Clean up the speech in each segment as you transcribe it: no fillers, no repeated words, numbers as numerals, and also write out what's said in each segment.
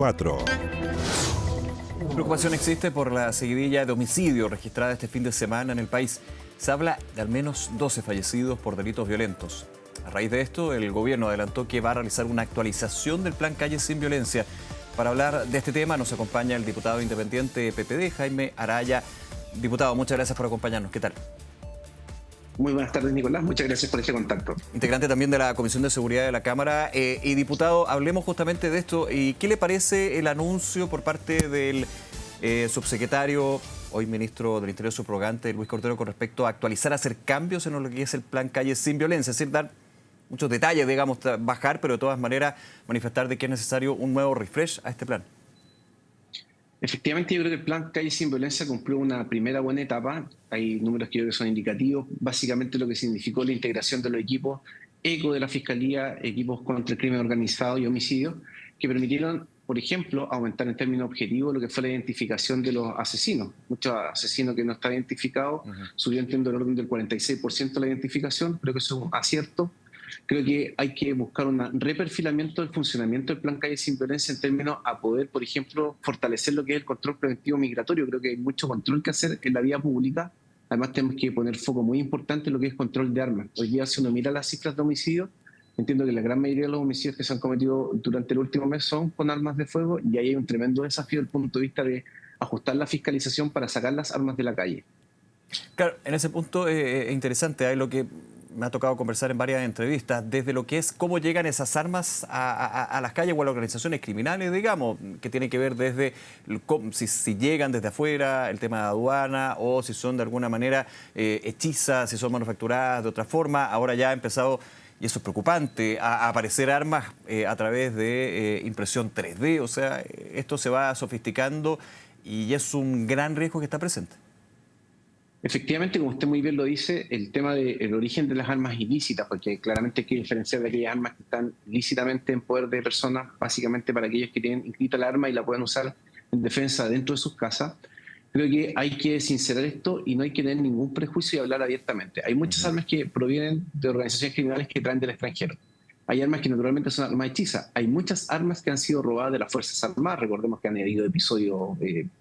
4. Preocupación existe por la seguidilla de homicidio registrada este fin de semana en el país. Se habla de al menos 12 fallecidos por delitos violentos. A raíz de esto, el gobierno adelantó que va a realizar una actualización del plan Calles sin Violencia. Para hablar de este tema nos acompaña el diputado independiente PPD, Jaime Araya. Diputado, muchas gracias por acompañarnos. ¿Qué tal? Muy buenas tardes, Nicolás. Muchas gracias por este contacto. Integrante también de la Comisión de Seguridad de la Cámara. Y diputado, hablemos justamente de esto. ¿Y qué le parece el anuncio por parte del subsecretario, hoy ministro del Interior subrogante, Luis Cordero, con respecto a actualizar, hacer cambios en lo que es el plan Calles sin Violencia? Es decir, dar muchos detalles, digamos, bajar, pero de todas maneras manifestar de que es necesario un nuevo refresh a este plan. Efectivamente, yo creo que el plan Calles sin Violencia cumplió una primera buena etapa. Hay números que yo creo que son indicativos. Básicamente lo que significó la integración de los equipos ECO de la Fiscalía, equipos contra el crimen organizado y homicidio, que permitieron, por ejemplo, aumentar en términos objetivos lo que fue la identificación de los asesinos. Muchos asesinos que no están identificados, subió, entiendo, el orden del 46% la identificación. Creo que eso es un acierto. Creo que hay que buscar un reperfilamiento del funcionamiento del plan Calles sin Violencia en términos a poder, por ejemplo, fortalecer lo que es el control preventivo migratorio. Creo que hay mucho control que hacer en la vía pública. Además, tenemos que poner foco muy importante en lo que es control de armas. Hoy día, si uno mira las cifras de homicidios, entiendo que la gran mayoría de los homicidios que se han cometido durante el último mes son con armas de fuego, y ahí hay un tremendo desafío desde el punto de vista de ajustar la fiscalización para sacar las armas de la calle. Claro, en ese punto es interesante. Hay lo que me ha tocado conversar en varias entrevistas, desde lo que es cómo llegan esas armas a las calles o a las organizaciones criminales, digamos, que tiene que ver desde si llegan desde afuera, el tema de aduana, o si son de alguna manera hechizas, si son manufacturadas de otra forma. Ahora ya ha empezado, y eso es preocupante, a aparecer armas a través de impresión 3D. O sea, esto se va sofisticando y es un gran riesgo que está presente. Efectivamente, como usted muy bien lo dice, el tema del origen de las armas ilícitas, porque claramente hay que diferenciar de aquellas armas que están lícitamente en poder de personas, básicamente para aquellos que tienen inscrita el arma y la pueden usar en defensa dentro de sus casas. Creo que hay que sincerar esto y no hay que tener ningún prejuicio y hablar abiertamente. Hay muchas armas que provienen de organizaciones criminales que traen del extranjero. Hay armas que naturalmente son armas hechizas. Hay muchas armas que han sido robadas de las Fuerzas Armadas. Recordemos que han habido episodios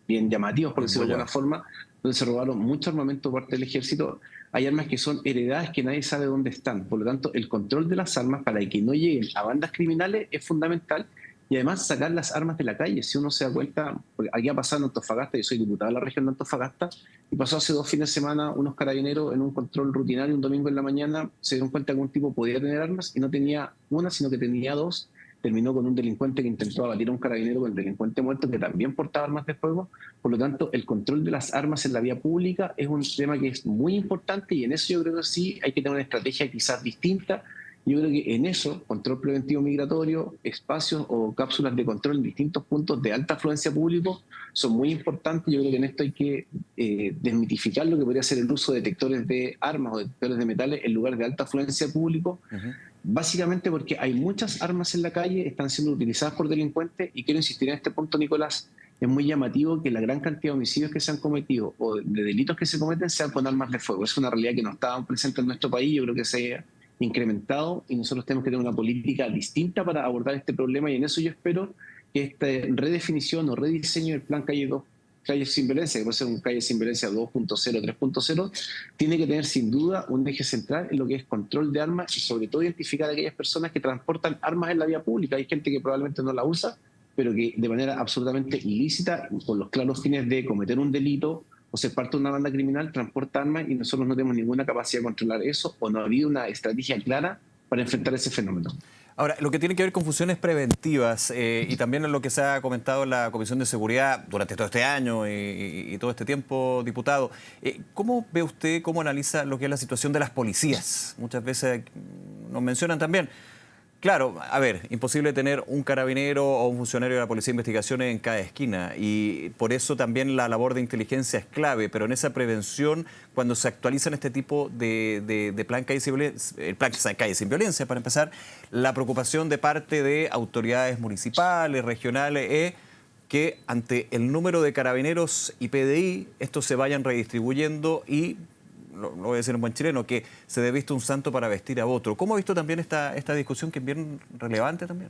bien llamativos, por decirlo de alguna forma, donde se robaron mucho armamento por parte del ejército. Hay armas que son heredadas que nadie sabe dónde están. Por lo tanto, el control de las armas para que no lleguen a bandas criminales es fundamental. Y además sacar las armas de la calle. Si uno se da cuenta, aquí ha pasado en Antofagasta, yo soy diputado de la región de Antofagasta, y pasó hace 2 fines de semana unos carabineros en un control rutinario un domingo en la mañana, se dieron cuenta que un tipo podía tener armas y no tenía una, sino que tenía 2. Terminó con un delincuente que intentó abatir a un carabinero, con el delincuente muerto que también portaba armas de fuego. Por lo tanto, el control de las armas en la vía pública es un tema que es muy importante, y en eso yo creo que sí hay que tener una estrategia quizás distinta. Yo creo que en eso, control preventivo migratorio, espacios o cápsulas de control en distintos puntos de alta afluencia público son muy importantes. Yo creo que en esto hay que desmitificar lo que podría ser el uso de detectores de armas o detectores de metales en lugares de alta afluencia público. Básicamente porque hay muchas armas en la calle, están siendo utilizadas por delincuentes, y quiero insistir en este punto, Nicolás. Es muy llamativo que la gran cantidad de homicidios que se han cometido o de delitos que se cometen sean con armas de fuego. Es una realidad que no estaba presente en nuestro país. Yo creo que se ha incrementado y nosotros tenemos que tener una política distinta para abordar este problema, y en eso yo espero que esta redefinición o rediseño del plan Calles sin Violencia, que puede ser un Calles sin Violencia 2.0, 3.0, tiene que tener sin duda un eje central en lo que es control de armas y sobre todo identificar a aquellas personas que transportan armas en la vía pública. Hay gente que probablemente no la usa, pero que de manera absolutamente ilícita, con los claros fines de cometer un delito o ser parte de una banda criminal, transporta armas, y nosotros no tenemos ninguna capacidad de controlar eso, o no ha habido una estrategia clara para enfrentar ese fenómeno. Ahora, lo que tiene que ver con funciones preventivas y también en lo que se ha comentado en la Comisión de Seguridad durante todo este año y todo este tiempo, diputado, ¿cómo ve usted, cómo analiza lo que es la situación de las policías? Muchas veces nos mencionan también. Claro, a ver, imposible tener un carabinero o un funcionario de la Policía de Investigaciones en cada esquina, y por eso también la labor de inteligencia es clave, pero en esa prevención, cuando se actualizan este tipo de plan Calles sin Violencia, el plan Calles sin Violencia, para empezar, la preocupación de parte de autoridades municipales, regionales, es que ante el número de carabineros y PDI, estos se vayan redistribuyendo y lo voy a decir en buen chileno, que se dé visto un santo para vestir a otro. ¿Cómo ha visto también esta discusión, que es bien relevante también?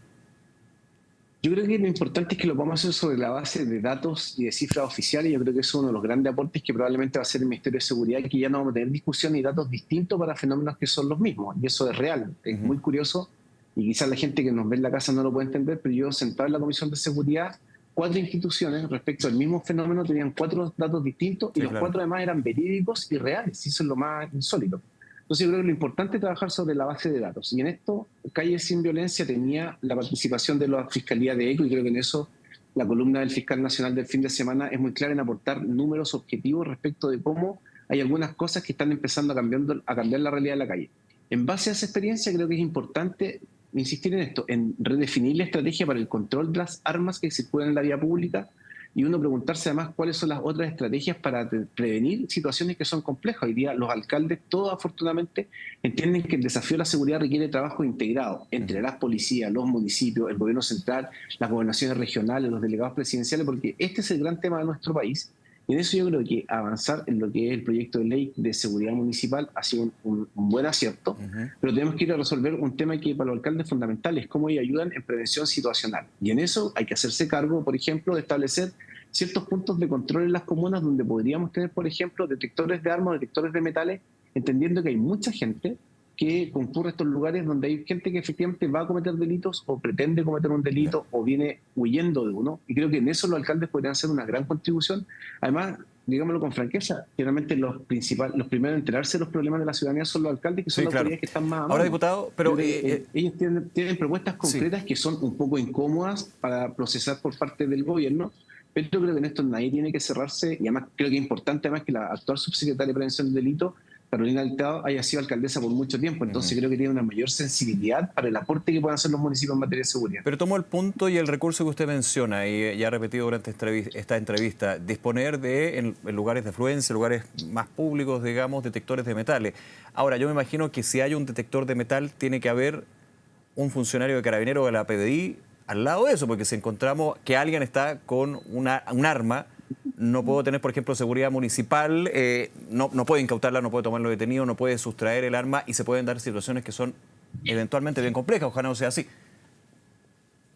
Yo creo que lo importante es que lo vamos a hacer sobre la base de datos y de cifras oficiales. Yo creo que eso es uno de los grandes aportes que probablemente va a hacer el Ministerio de Seguridad, que ya no vamos a tener discusión y datos distintos para fenómenos que son los mismos. Y eso es real, es muy curioso. Y quizás la gente que nos ve en la casa no lo puede entender, pero yo sentado en la Comisión de Seguridad, 4 instituciones respecto al mismo fenómeno tenían 4 datos distintos y Sí, los claro. 4 además eran verídicos y reales. Y eso es lo más insólito. Entonces yo creo que lo importante es trabajar sobre la base de datos. Y en esto, Calles Sin Violencia tenía la participación de la Fiscalía de ECO y creo que en eso la columna del Fiscal Nacional del fin de semana es muy clara en aportar números objetivos respecto de cómo hay algunas cosas que están empezando a cambiar la realidad de la calle. En base a esa experiencia creo que es importante insistir en esto, en redefinir la estrategia para el control de las armas que circulan en la vía pública y uno preguntarse además cuáles son las otras estrategias para prevenir situaciones que son complejas. Hoy día los alcaldes, todos afortunadamente, entienden que el desafío de la seguridad requiere trabajo integrado entre las policías, los municipios, el gobierno central, las gobernaciones regionales, los delegados presidenciales, porque este es el gran tema de nuestro país. Y en eso yo creo que avanzar en lo que es el proyecto de ley de seguridad municipal ha sido un buen acierto, pero tenemos que ir a resolver un tema que para los alcaldes es fundamental, es cómo ellos ayudan en prevención situacional. Y en eso hay que hacerse cargo, por ejemplo, de establecer ciertos puntos de control en las comunas donde podríamos tener, por ejemplo, detectores de armas, detectores de metales, entendiendo que hay mucha gente que concurre a estos lugares donde hay gente que efectivamente va a cometer delitos o pretende cometer un delito o viene huyendo de uno. Y creo que en eso los alcaldes podrían hacer una gran contribución. Además, digámoslo con franqueza, generalmente los primeros en enterarse de los problemas de la ciudadanía son los alcaldes, que son Sí, las claro. autoridades que están más a Ahora, mano. diputado, pero Ellos tienen propuestas concretas que son un poco incómodas para procesar por parte del gobierno, pero yo creo que en esto nadie tiene que cerrarse, y además creo que es importante además que la actual subsecretaria de Prevención del Delito, Carolina Delgado, haya sido alcaldesa por mucho tiempo, entonces creo que tiene una mayor sensibilidad para el aporte que puedan hacer los municipios en materia de seguridad. Pero tomo el punto y el recurso que usted menciona, y ya ha repetido durante esta entrevista, disponer de, en lugares de afluencia, lugares más públicos, digamos, detectores de metales. Ahora, yo me imagino que si hay un detector de metal, tiene que haber un funcionario de Carabineros o de la PDI al lado de eso, porque si encontramos que alguien está con un arma, no puedo tener, por ejemplo, seguridad municipal, no puede incautarla, no puede tomarlo detenido, no puede sustraer el arma y se pueden dar situaciones que son eventualmente bien complejas. Ojalá no sea así.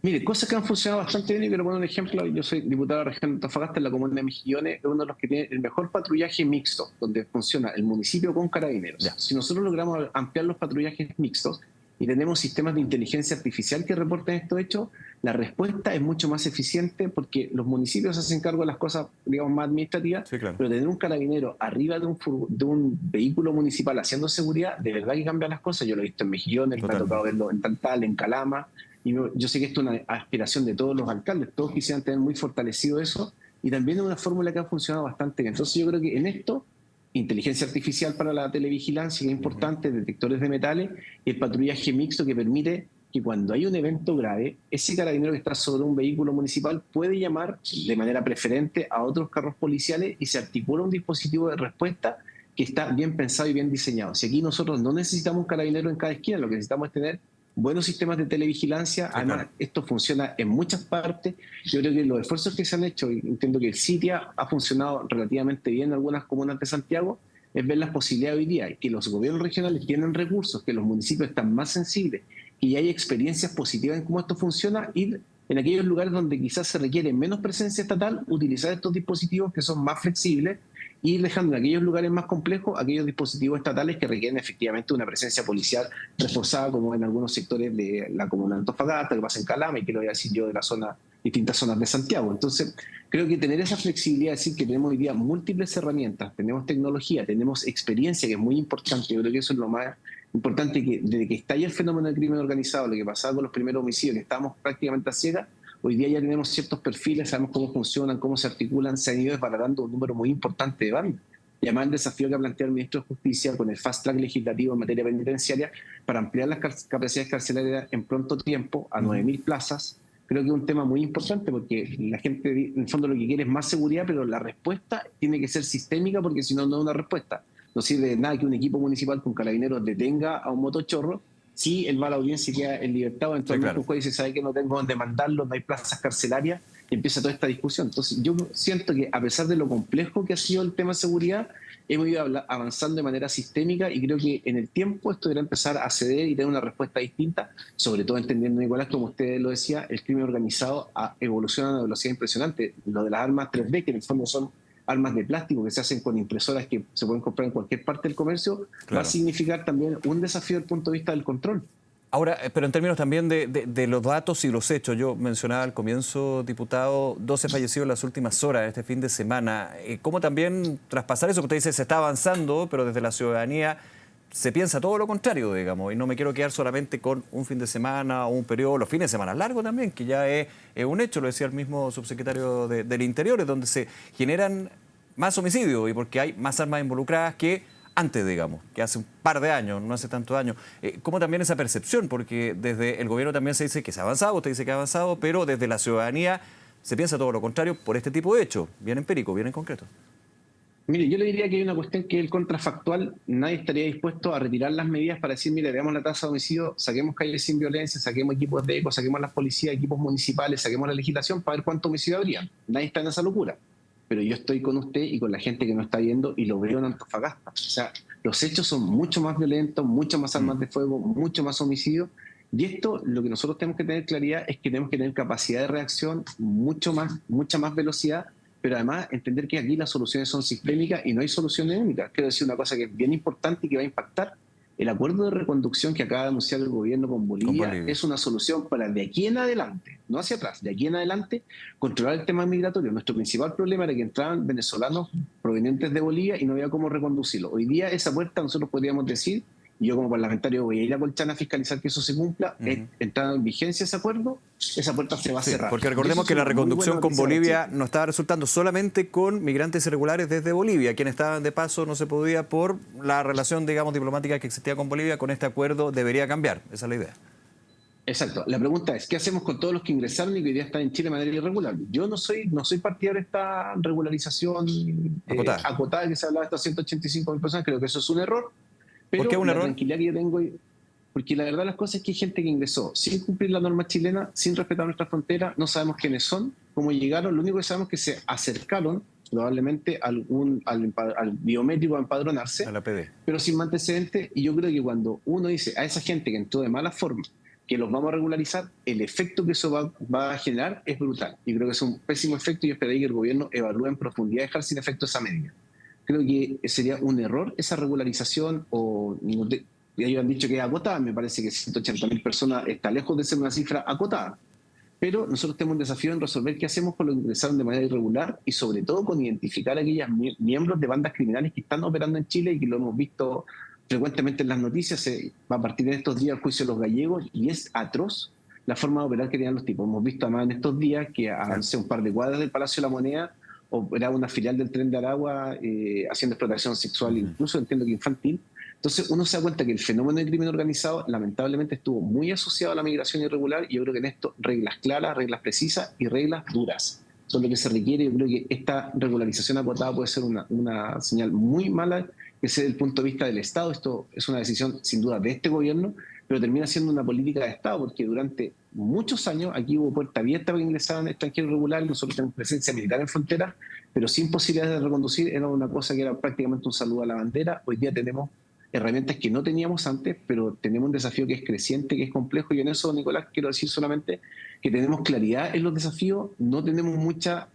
Mire, cosas que han funcionado bastante bien y quiero poner un ejemplo. Yo soy diputado de la región de Antofagasta, en la comuna de Mejillones, es uno de los que tiene el mejor patrullaje mixto, donde funciona el municipio con carabineros. Ya. Si nosotros logramos ampliar los patrullajes mixtos y tenemos sistemas de inteligencia artificial que reporten estos hechos, la respuesta es mucho más eficiente porque los municipios hacen cargo de las cosas, digamos, más administrativas, Sí, claro. pero tener un carabinero arriba de un vehículo municipal haciendo seguridad, de verdad que cambia las cosas. Yo lo he visto en Mejillones, me ha tocado verlo en Tantal, en Calama. Y yo sé que esto es una aspiración de todos los alcaldes, todos quisieran tener muy fortalecido eso, y también es una fórmula que ha funcionado bastante bien. Entonces yo creo que en esto, inteligencia artificial para la televigilancia, que es importante, detectores de metales, y el patrullaje mixto que permite que cuando hay un evento grave, ese carabinero que está sobre un vehículo municipal puede llamar de manera preferente a otros carros policiales y se articula un dispositivo de respuesta que está bien pensado y bien diseñado. Si aquí nosotros no necesitamos un carabinero en cada esquina, lo que necesitamos es tener buenos sistemas de televigilancia. Sí, además, claro. esto funciona en muchas partes. Yo creo que los esfuerzos que se han hecho, y entiendo que el CITIA ha funcionado relativamente bien en algunas comunas de Santiago, es ver las posibilidades hoy día, que los gobiernos regionales tienen recursos, que los municipios están más sensibles, y hay experiencias positivas en cómo esto funciona, ir en aquellos lugares donde quizás se requiere menos presencia estatal, utilizar estos dispositivos que son más flexibles y ir dejando en aquellos lugares más complejos aquellos dispositivos estatales que requieren efectivamente una presencia policial reforzada, como en algunos sectores de la comuna de Antofagasta, que pasa en Calama y quiero decir yo de la zona, distintas zonas de Santiago. Entonces, creo que tener esa flexibilidad, decir que tenemos hoy día múltiples herramientas, tenemos tecnología, tenemos experiencia, que es muy importante. Yo creo que eso es lo más importante, que desde que estalla el fenómeno del crimen organizado, lo que pasaba con los primeros homicidios, que estábamos prácticamente a ciegas, hoy día ya tenemos ciertos perfiles, sabemos cómo funcionan, cómo se articulan, se han ido desbaratando un número muy importante de bandas. Y además el desafío que ha planteado el ministro de Justicia con el fast track legislativo en materia penitenciaria para ampliar las capacidades carcelarias en pronto tiempo a 9.000 plazas, creo que es un tema muy importante porque la gente en el fondo lo que quiere es más seguridad, pero la respuesta tiene que ser sistémica porque si no, no es una respuesta. No sirve de nada que un equipo municipal con carabineros detenga a un motochorro sí, él va a la audiencia y queda en libertad, o Sí, entonces claro. un juez dice, ¿sabe que no tengo dónde mandarlo? No hay plazas carcelarias, y empieza toda esta discusión. Entonces yo siento que a pesar de lo complejo que ha sido el tema de seguridad, hemos ido avanzando de manera sistémica y creo que en el tiempo esto deberá empezar a ceder y tener una respuesta distinta, sobre todo entendiendo, Nicolás, como usted lo decía, el crimen organizado evoluciona a una velocidad impresionante. Lo de las armas 3D, que en el fondo son armas de plástico que se hacen con impresoras que se pueden comprar en cualquier parte del comercio, va a Claro. significar también un desafío desde el punto de vista del control. Ahora, pero en términos también de los datos y los hechos, yo mencionaba al comienzo, diputado, 12 fallecidos en las últimas horas, este fin de semana. ¿Cómo también traspasar eso? Usted dice, se está avanzando, pero desde la ciudadanía se piensa todo lo contrario, digamos, y no me quiero quedar solamente con un fin de semana o un periodo, los fines de semana largos también, que ya es un hecho, lo decía el mismo subsecretario del Interior, es donde se generan más homicidios y porque hay más armas involucradas que antes, digamos, que hace un par de años, no hace tantos años. ¿Cómo también esa percepción? Porque desde el gobierno también se dice que se ha avanzado, usted dice que ha avanzado, pero desde la ciudadanía se piensa todo lo contrario por este tipo de hechos, bien empírico, bien en concreto. Mire, yo le diría que hay una cuestión que es el contrafactual. Nadie estaría dispuesto a retirar las medidas para decir, mire, veamos la tasa de homicidio, saquemos calles sin violencia, saquemos equipos de eco, saquemos las policías, equipos municipales, saquemos la legislación para ver cuánto homicidio habría. Nadie está en esa locura. Pero yo estoy con usted y con la gente que nos está viendo y lo veo en Antofagasta. O sea, los hechos son mucho más violentos, mucho más armas de fuego, mucho más homicidio. Y esto, lo que nosotros tenemos que tener claridad es que tenemos que tener capacidad de reacción, mucha más velocidad, pero además entender que aquí las soluciones son sistémicas y no hay soluciones únicas. Quiero decir una cosa que es bien importante y que va a impactar. El acuerdo de reconducción que acaba de anunciar el gobierno con Bolivia es una solución para de aquí en adelante, no hacia atrás, de aquí en adelante, controlar el tema migratorio. Nuestro principal problema era que entraban venezolanos provenientes de Bolivia y no había cómo reconducirlo. Hoy día esa puerta nosotros podríamos decir, y yo como parlamentario voy a ir a Colchana a fiscalizar que eso se cumpla, entrando en vigencia ese acuerdo, esa puerta se va a cerrar. Porque recordemos que la reconducción con Bolivia no estaba resultando solamente con migrantes irregulares desde Bolivia. Quienes estaban de paso no se podía por la relación, digamos, diplomática que existía con Bolivia. Con este acuerdo debería cambiar. Esa es la idea. Exacto. La pregunta es, ¿qué hacemos con todos los que ingresaron y que hoy día están en Chile de manera irregular? Yo no soy partidario de esta regularización acotada que se hablaba de estas 185.000 personas. Creo que eso es un error. Pero ¿Por qué un error? Tranquilidad que yo tengo, porque la verdad de las cosas es que hay gente que ingresó sin cumplir la norma chilena, sin respetar nuestra frontera, no sabemos quiénes son, cómo llegaron, lo único que sabemos es que se acercaron probablemente al biométrico a empadronarse, A la PD. pero sin antecedentes, y yo creo que cuando uno dice a esa gente que entró de mala forma, que los vamos a regularizar, el efecto que eso va a generar es brutal. Y creo que es un pésimo efecto y yo esperaría que el gobierno evalúe en profundidad dejar sin efecto esa medida. Creo que sería un error esa regularización, o ellos han dicho que es acotada, me parece que 180.000 personas está lejos de ser una cifra acotada, pero nosotros tenemos un desafío en resolver qué hacemos con los que ingresaron de manera irregular y sobre todo con identificar a aquellos miembros de bandas criminales que están operando en Chile y que lo hemos visto frecuentemente en las noticias. Va a partir de estos días el juicio de los gallegos y es atroz la forma de operar que tenían los tipos. Hemos visto además en estos días que a un par de cuadras del Palacio de la Moneda operaba una filial del Tren de Aragua haciendo explotación sexual, incluso entiendo que infantil. Entonces uno se da cuenta que el fenómeno del crimen organizado lamentablemente estuvo muy asociado a la migración irregular y yo creo que en esto reglas claras, reglas precisas y reglas duras son lo que se requiere. Yo creo que esta regularización acotada puede ser una señal muy mala que sea desde el punto de vista del Estado. Esto es una decisión sin duda de este gobierno, pero termina siendo una política de Estado, porque durante muchos años aquí hubo puerta abierta para que ingresaran extranjeros regulares, nosotros tenemos presencia militar en fronteras, pero sin posibilidades de reconducir, era una cosa que era prácticamente un saludo a la bandera. Hoy día tenemos herramientas que no teníamos antes, pero tenemos un desafío que es creciente, que es complejo, y en eso, Nicolás, quiero decir solamente que tenemos claridad en los desafíos, no tenemos mucha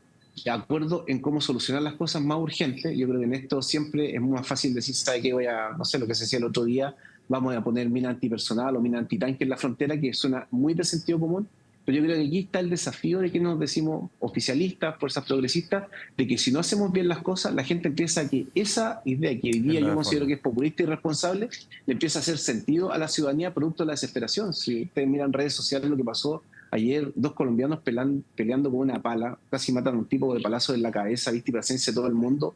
acuerdo en cómo solucionar las cosas más urgentes. Yo creo que en esto siempre es más fácil decir, ¿sabe qué? No sé, lo que se decía el otro día, vamos a poner mina antipersonal o mina antitanque en la frontera, que suena muy de sentido común, pero yo creo que aquí está el desafío de que nos decimos oficialistas, fuerzas progresistas, de que si no hacemos bien las cosas, la gente empieza a que esa idea que hoy día yo considero que es populista y irresponsable, le empieza a hacer sentido a la ciudadanía producto de la desesperación. Si ustedes miran redes sociales lo que pasó ayer, 2 colombianos peleando con una pala, casi matan a un tipo de palazo en la cabeza, viste, y presencia de todo el mundo.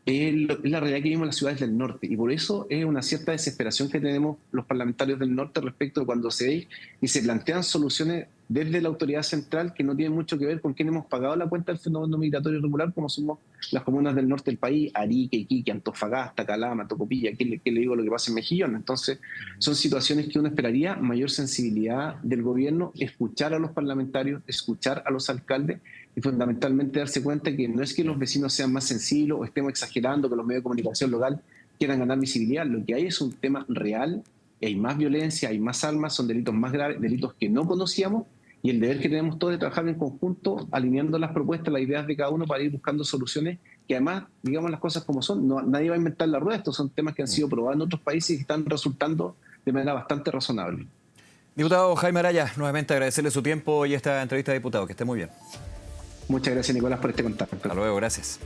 Es la realidad que vimos en las ciudades del norte, y por eso es una cierta desesperación que tenemos los parlamentarios del norte respecto de cuando se ve y se plantean soluciones desde la autoridad central que no tienen mucho que ver con quién hemos pagado la cuenta del fenómeno migratorio irregular, como somos las comunas del norte del país, Arica, Iquique, Antofagasta, Calama, Tocopilla, ¿qué le digo lo que pasa en Mejillón? Entonces, son situaciones que uno esperaría mayor sensibilidad del gobierno, escuchar a los parlamentarios, escuchar a los alcaldes y fundamentalmente darse cuenta que no es que los vecinos sean más sensibles o estemos exagerando que los medios de comunicación local quieran ganar visibilidad. Lo que hay es un tema real, hay más violencia, hay más armas, son delitos más graves, delitos que no conocíamos, y el deber que tenemos todos de trabajar en conjunto, alineando las propuestas, las ideas de cada uno para ir buscando soluciones que además, digamos las cosas como son, nadie va a inventar la rueda, estos son temas que han sido probados en otros países y que están resultando de manera bastante razonable. Diputado Jaime Araya, nuevamente agradecerle su tiempo y esta entrevista de diputado. Que esté muy bien. Muchas gracias, Nicolás, por este contacto. Hasta luego, gracias.